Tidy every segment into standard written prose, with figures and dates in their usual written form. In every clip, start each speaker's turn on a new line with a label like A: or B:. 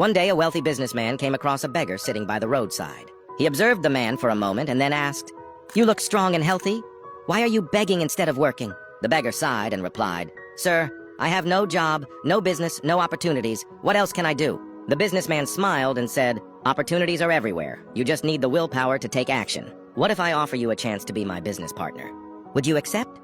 A: One day, a wealthy businessman came across a beggar sitting by the roadside. He observed the man for a moment and then asked, "You look strong and healthy. Why are you begging instead of working?" The beggar sighed and replied, "Sir, I have no job, no business, no opportunities. What else can I do?" The businessman smiled and said, "Opportunities are everywhere. You just need the willpower to take action. What if I offer you a chance to be my business partner? Would you accept?"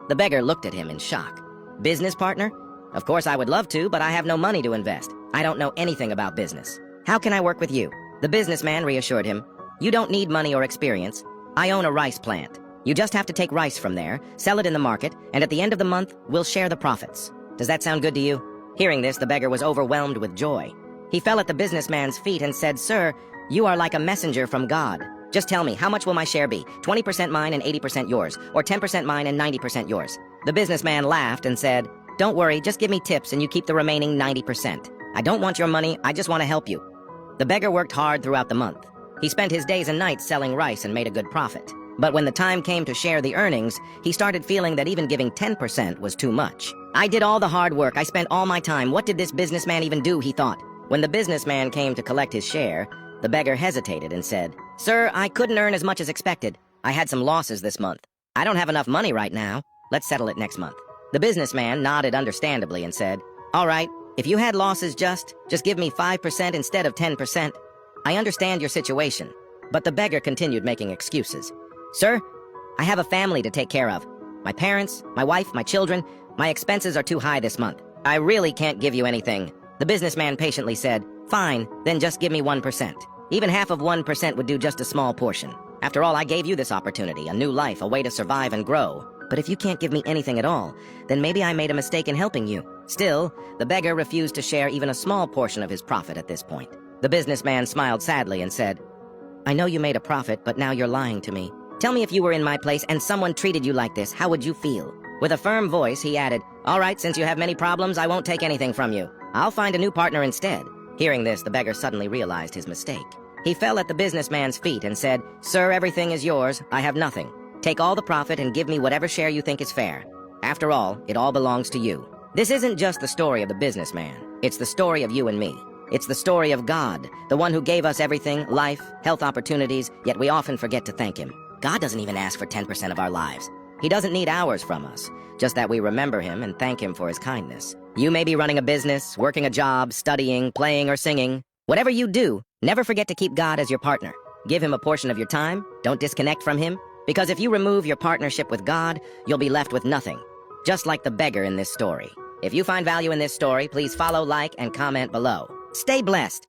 A: The beggar looked at him in shock. "Business partner? Of course I would love to, but I have no money to invest. I don't know anything about business. How can I work with you?" The businessman reassured him, "You don't need money or experience. I own a rice plant. You just have to take rice from there, sell it in the market, and at the end of the month, we'll share the profits. Does that sound good to you?" Hearing this, the beggar was overwhelmed with joy. He fell at the businessman's feet and said, "Sir, you are like a messenger from God. Just tell me, how much will my share be? 20% mine and 80% yours, or 10% mine and 90% yours?" The businessman laughed and said, "Don't worry, just give me tips and you keep the remaining 90%. I don't want your money, I just want to help you." The beggar worked hard throughout the month. He spent his days and nights selling rice and made a good profit. But when the time came to share the earnings, he started feeling that even giving 10% was too much. "I did all the hard work, I spent all my time. What did this businessman even do?" he thought. When the businessman came to collect his share, the beggar hesitated and said, "Sir, I couldn't earn as much as expected. I had some losses this month. I don't have enough money right now. Let's settle it next month." The businessman nodded understandably and said, "All right, if you had losses, just give me 5% instead of 10%. I understand your situation." But the beggar continued making excuses. "Sir, I have a family to take care of. My parents, my wife, my children. My expenses are too high this month. I really can't give you anything." The businessman patiently said, "Fine, then just give me 1%. Even half of 1% would do just a small portion. After all, I gave you this opportunity, a new life, a way to survive and grow. But if you can't give me anything at all, then maybe I made a mistake in helping you." Still, the beggar refused to share even a small portion of his profit at this point. The businessman smiled sadly and said, "I know you made a profit, but now you're lying to me. Tell me, if you were in my place and someone treated you like this, how would you feel?" With a firm voice, he added, "All right, since you have many problems, I won't take anything from you. I'll find a new partner instead." Hearing this, the beggar suddenly realized his mistake. He fell at the businessman's feet and said, "Sir, everything is yours. I have nothing. Take all the profit and give me whatever share you think is fair. After all, it all belongs to you." This isn't just the story of the businessman. It's the story of you and me. It's the story of God, the one who gave us everything, life, health opportunities, yet we often forget to thank him. God doesn't even ask for 10% of our lives. He doesn't need hours from us, just that we remember him and thank him for his kindness. You may be running a business, working a job, studying, playing, or singing. Whatever you do, never forget to keep God as your partner. Give him a portion of your time. Don't disconnect from him. Because if you remove your partnership with God, you'll be left with nothing. Just like the beggar in this story. If you find value in this story, please follow, like, and comment below. Stay blessed.